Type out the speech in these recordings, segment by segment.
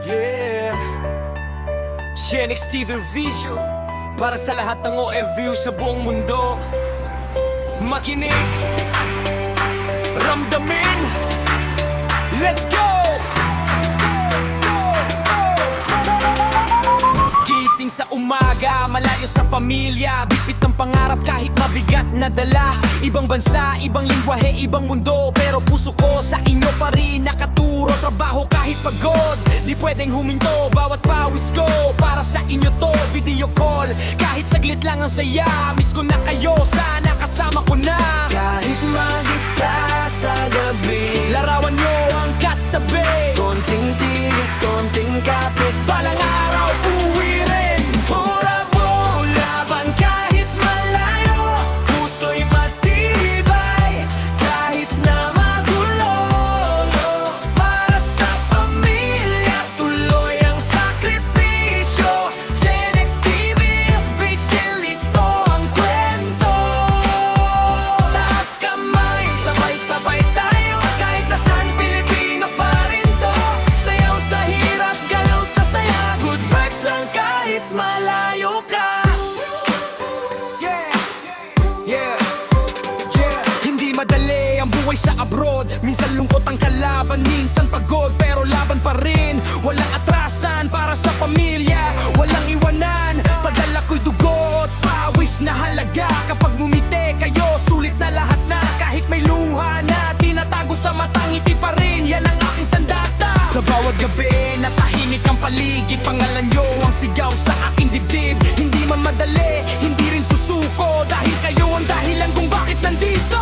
Yeah, Genix TV Vision para sa lahat ng OFW sa buong mundo. Makinig, ramdamin, let's go! Gising sa umaga, malayo sa pamilya, bipit ng pangarap kahit mabigat na dala. Ibang bansa, ibang lingwahe, ibang mundo, pero puso ko sa inyo pa rin nakaturo. Trabaho kahit pagod, di pwedeng huminto. Bawat pawis ko, para sa inyo to. Video call, kahit saglit lang ang saya. Miss ko na kayo, sana kasama ko na. Kahit mag-isa sa gabi, larawan nyo ang katabi. konting tiis, konting kapit, Balang araw, uwi rin. bravo, laban kahit malayo, puso'y matibay, kahit na magulo. Para sa pamilya, tuloy ang sakripisyo. Genix TV official, ito ang kwento. Taas kamay, sabay-sabay tayo, kahit nasaan Pilipino pa rin to. Sayaw sa hirap, galaw sa saya, good vibes lang kahit malayo ka. Yeah, yeah, yeah. Hindi madali ang buhay sa abroad. Minsan lungkot ang kalaban, minsan pagod, pero laban pa rin. Walang atrasan para sa pamilya, walang iwanan. Padala ko'y dugo at pawis na halaga. Kapag ngumiti kayo, sulit na lahat na. Kahit may luha na tinatago sa mata, ngiti pa rin, yan ang aking sandata. Sa bawat gabi, natahimik ang paligid. Pangalan nyo ang sigaw sa aking dibdib. Hindi man madali, hindi rin susuko, dahil kayo ang dahilan kung bakit nandito.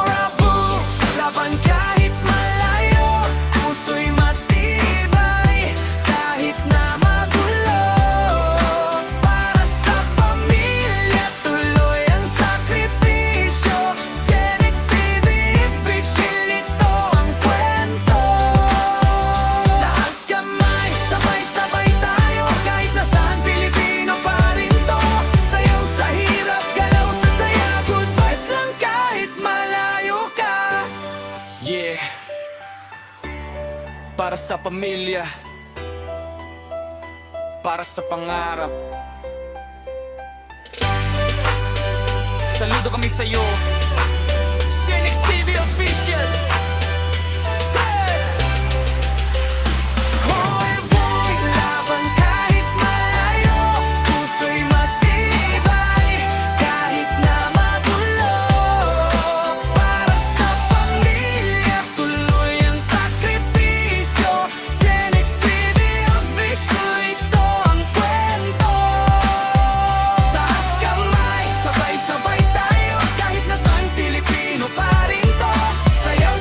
Bravo, laban kahit malayo, puso'y matibay, kahit na magulo. Para sa pamilya, tuloy ang sakripisyo. Genix TV official, ito ang kwento. Taas kamay, sabay-sabay tayo, kahit nasaan Pilipino pa rin to. Sayaw sa hirap, galaw sa saya, good vibes lang kahit malayo ka. Yeah, para sa pamilya, para sa pangarap. Saludo kami sa'yo, Genix TV Official. Hey! Hoy boy, laban kahit malayo, puso'y matibay, kahit na magulo. Para sa pamilya, tuloy ang sakripisyo. Genix TV official, ito ang kwento. Taas kamay, sabay-sabay tayo, kahit nasaan Pilipino pa rin to. Sayaw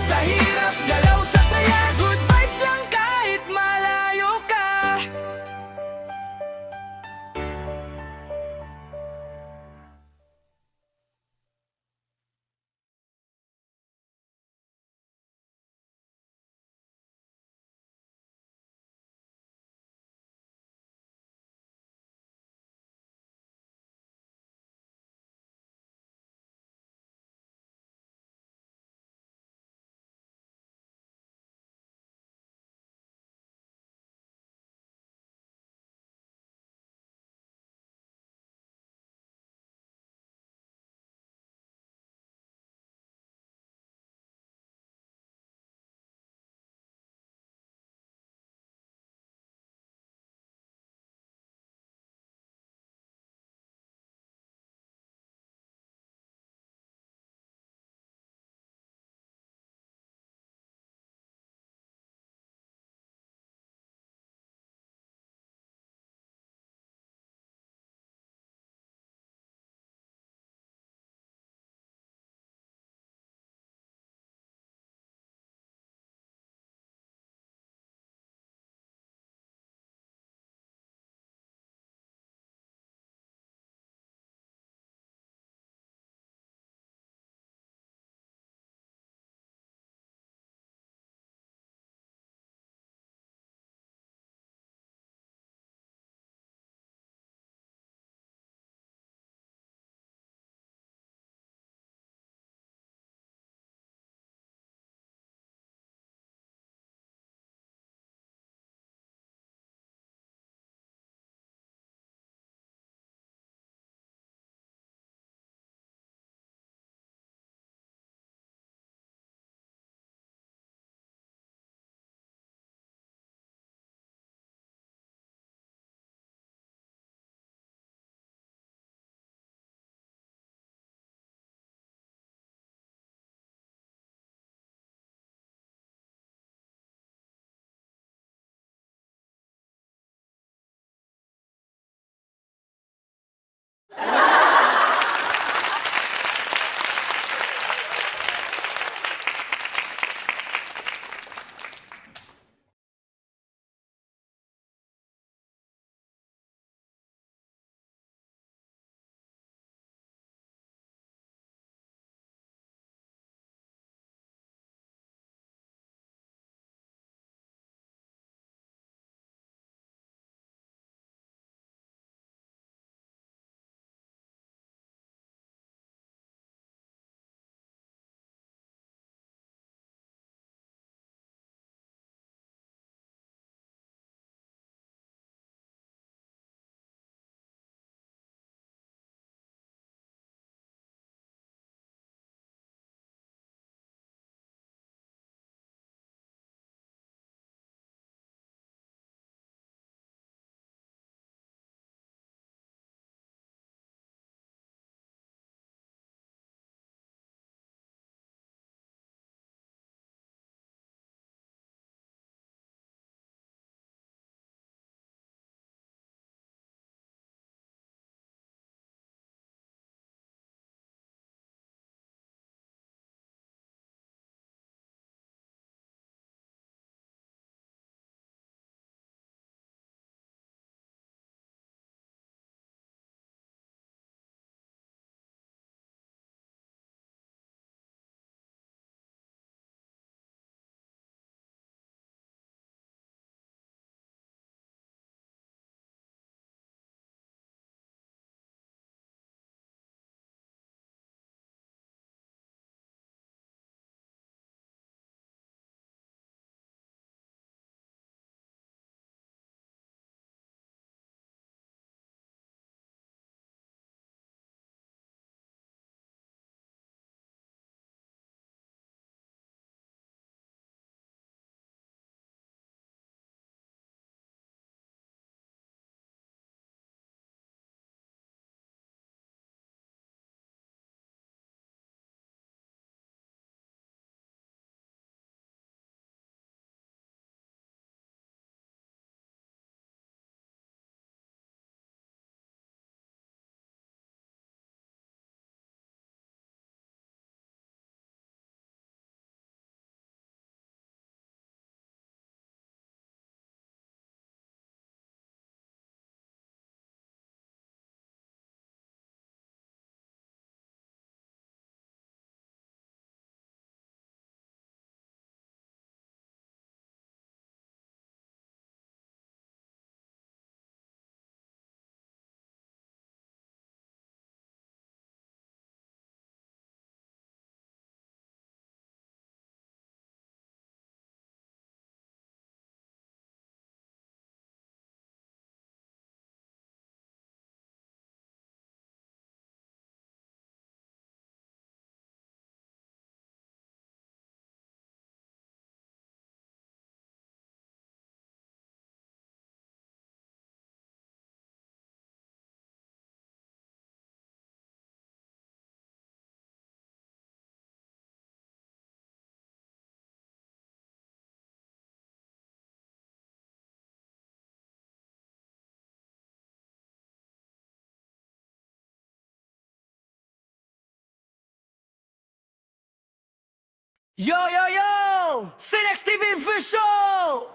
Yo, yo, yo! Sinex TV Official!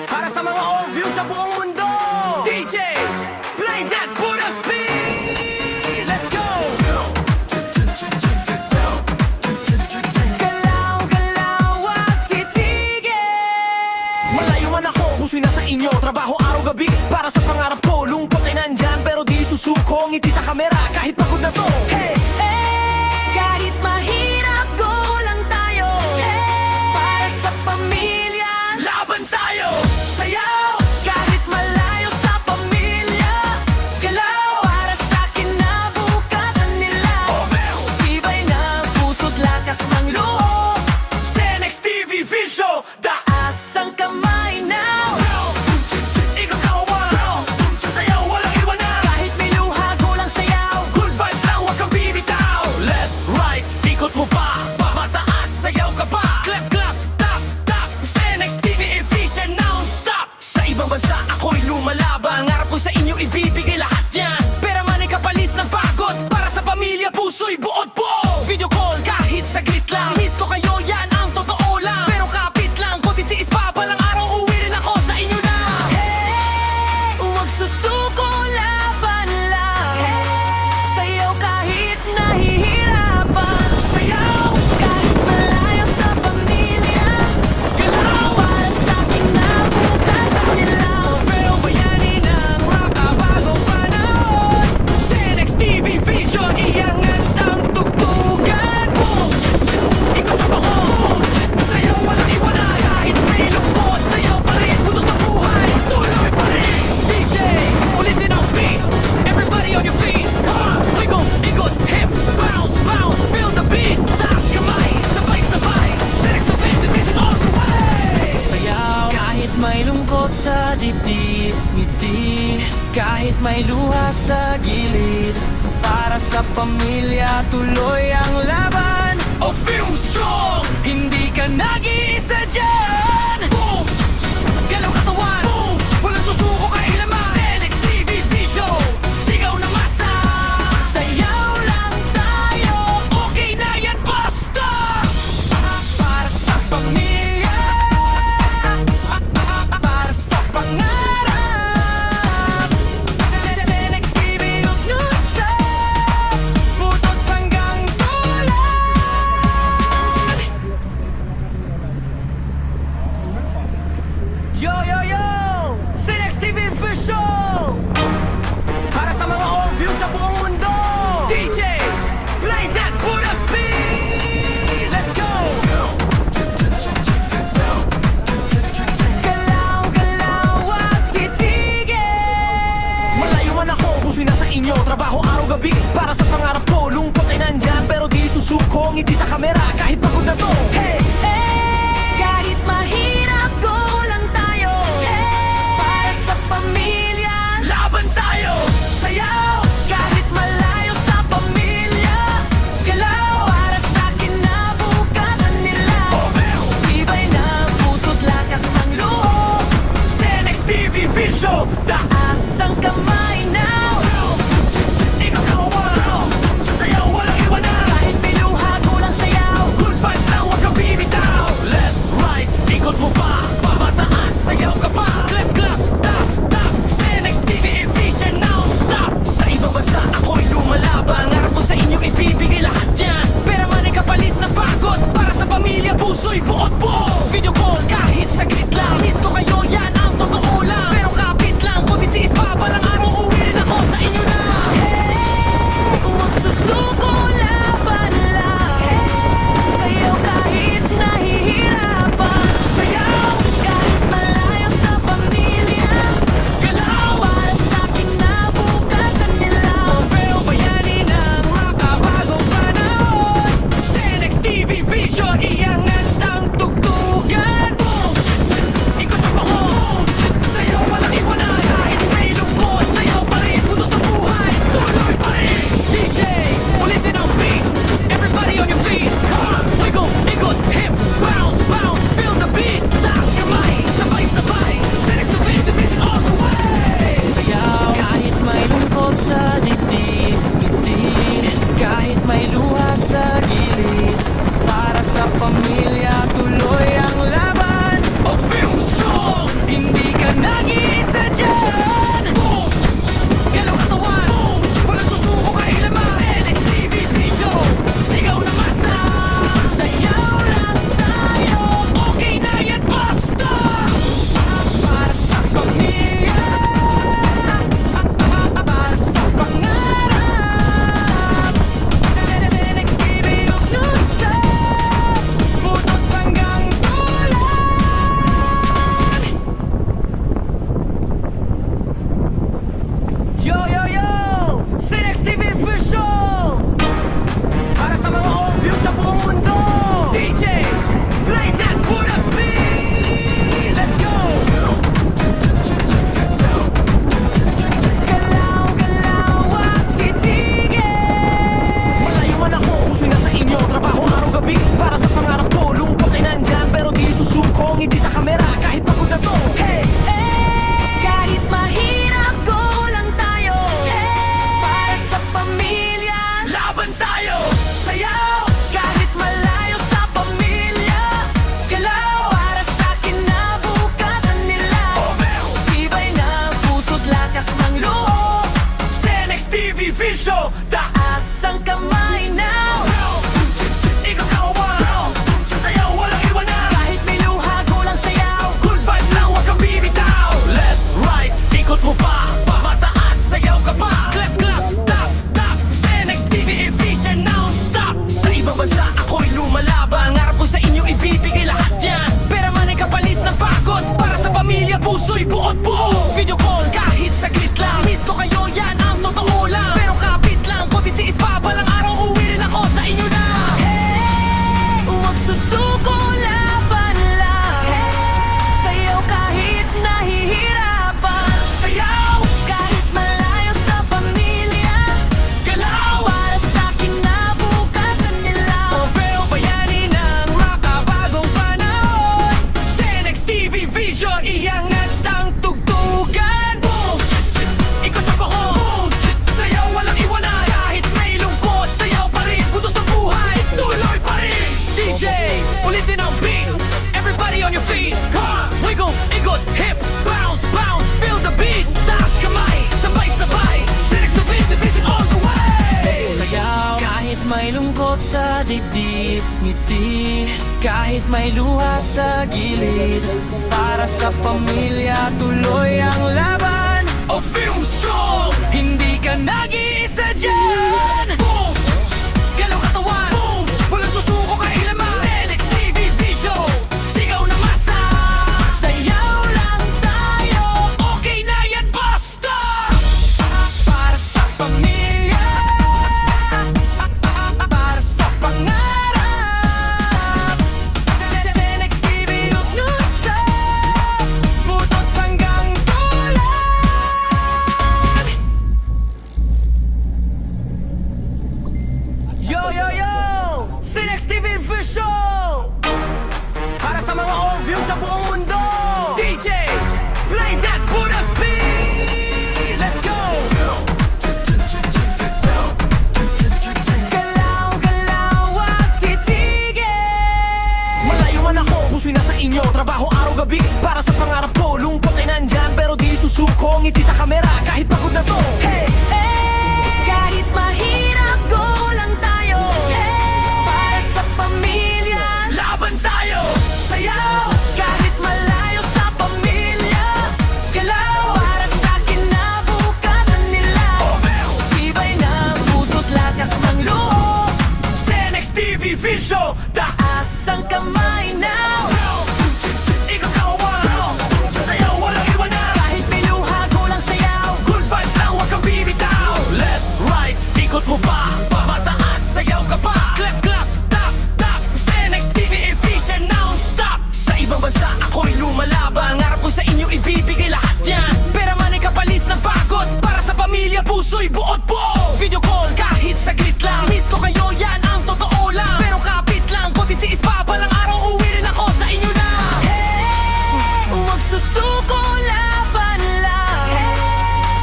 Para sa mga old views sa buong mundo! DJ, play that Buddha speed! Let's go! Galaw, galaw at titigil! Malayo man ako, puso'y nasa inyo. Trabaho araw-gabi para sa pangarap ko. Lungkot ay nandyan pero di susuko. Ngiti sa kamera kahit pagod na to. Hey! Kahit mahirap, go lang tayo. Para sa pamilya, Laban tayo! sayaw. Kahit malayo sa pamilya, galaw. Para sa kinabukasan nila, tibay ng puso't lakas ng loob. Sinex TV Visual! Taas ang kamay now. Ikaw kawan! Sayaw, walang iwanan! Kahit may luha, go lang sayaw. Good vibes lang, huwag kang bibitaw! Left, right, ikot mo pa! Mataas, sayaw ka pa! Clap, clap, tap, tap! Sinex TV efficient, non-stop! Sa ibang bansa, ako'y lumalaban. Ngarap ko sa inyo, ibibigay lahat yan. Pera man ay kapalit ng pagod. Para sa pamilya, puso'y buod po! Video call, kahit saglit lang. Miss ko kayo, yan ang totoo lang. Pero kapit lang, kung titiis pa, balang araw, uwi rin ako sa inyo na! Huwag susuko, laban lang. Sayaw kahit nahihirapan. Sayaw! Kahit malayo sa pamilya, Galaw! para sa kinabukasan nila. Pero bayani ng makabagong panahon. Sinex TV Vision, iangat ang tugtugan mo. Ikaw na ako, sayaw walang iwanan. Kahit may lungkot, sayaw pa rin. Putos na buhay, tuloy pa rin. DJ, ulitin ang beat. Everybody on your feet. Wiggle, ikot, hips, bounce, bounce. Feel the beat. Taas kamay, sabay-sabay. Sinex TV Division all the way. Sayaw, Kahit may lungkot sa dibdib, ngiti. Kahit may luha sa gilid, para sa pamilya tuloy ang laban. a feel strong. Hindi ka nag-iisa dyan. Boom! Galaw katawan! Boom! Walang susuko kailaman! Sinex TV Visual! Sigaw na masa! Sayaw lang tayo. Okay na yan, basta! Para sa pamilya, para sa pangarap. Sinex TV non-stop, butot hanggang dulan. Yo, yo, yo! Sinex TV Visual! Para sa mga old views sa buong mundo! DJ, play that Buddha speed! Let's go! Galaw, galaw at titigil. Malayo man ako, puso'y nasa inyo. Trabaho araw-gabi para sa pangarap ko. Lungkot ay nandyan pero di susuko. Ngiti sa kamera kahit pagod na to. Hey! Kahit mahirap, go lang tayo. Para sa pamilya, Laban tayo! sayaw. Kahit malayo sa pamilya, galaw. Para sa kinabukasan nila, tibay ng puso't lakas ng loob. Sinex TV Visual! Taas ang kamay now. Ikaw kawan! Sayaw, walang iwanan! Kahit may luha, go lang sayaw. Good vibes lang, huwag kang feet, ha! Wiggle, ikot, hips, bounce, bounce, feel the beat. Taas kamay, sabay-sabay, Senex Division all the way. Sayaw kahit may lungkot sa dibdib, ngiti kahit may luha sa gilid. Para sa pamilya tuloy ang laban. A film strong, Hindi ka nag-iisa dyan. boom! Galaw katawan, boom! Walang susuko kailaman. Senex Division, sigaw na masa. Sayaw lang tayo Okay na yan, basta! para sa pamilya, para sa pangarap. Senex TV non-stop, butot hanggang dulo. Yo, yo, yo! Senex Division! Para sa mga obvious sa buong mundo! DJ, play that Buddha's beat! Let's go! Galaw, galaw at titigil. Malayo man ako, puso'y nasa inyo. Trabaho araw-gabi para sa pangarap ko. Lungkot ay nandyan pero di susuko. Ngiti sa kamera kahit pagod na to. Hey! Kahit mahirap, go lang tayo. Para sa pamilya, Laban tayo! sayaw. Kahit malayo sa pamilya, galaw. Para sa kinabukasan nila, tibay ng puso't lakas ng loob. Senex Division! Taas ang kamay now. Ikaw kawawa! Sayaw, walang iwanan! Kahit may luha, go lang sayaw. Good vibes lang, huwag kang bibitaw. Left, right, ikot mo pa. Mataas, sayaw ka pa. Clap, clap, tap, tap. Senex TV efficient, non-stop. Sa ibang bansa, ako'y lumalaban. Ngarap ko sa inyo, ibibigay lahat yan. Pera man ay kapalit ng pagod. Para sa pamilya, puso'y buot po. Video call, kahit saglit lang. Miss ko kayo, yan ang totoo lang. Pero kapit lang, kung titiis pa, balang araw, uwi rin ako sa inyo na. Huwag susuko, laban lang.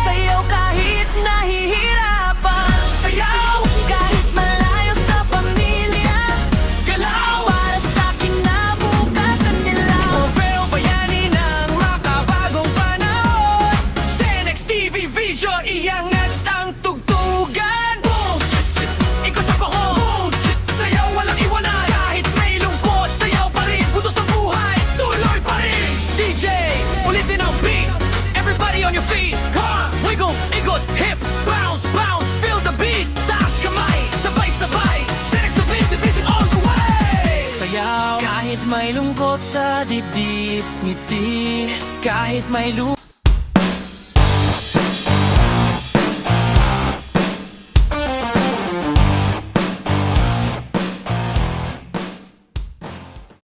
Sayaw kahit nahihirapan. Sayaw! Kahit malayo sa pamilya, Galaw! para sa kinabukasan nila. Pero bayani ng makabagong panahon. Senex TV Vision, iangat ang tugtugan. Boom! Ikot ang pangon. Boom! Sayaw, walang iwanan. Kahit may lungkot, sayaw pa rin. Butos ng buhay, tuloy pa rin. DJ, ulitin ang beat. Everybody on your feet. Ha! Wiggle, ikot, hips, bounce, bounce, feel the beat. Taas kamay, sabay-sabay. Senex Division all the way. Sayaw kahit may lungkot sa dibdib, ngiti kahit may luha.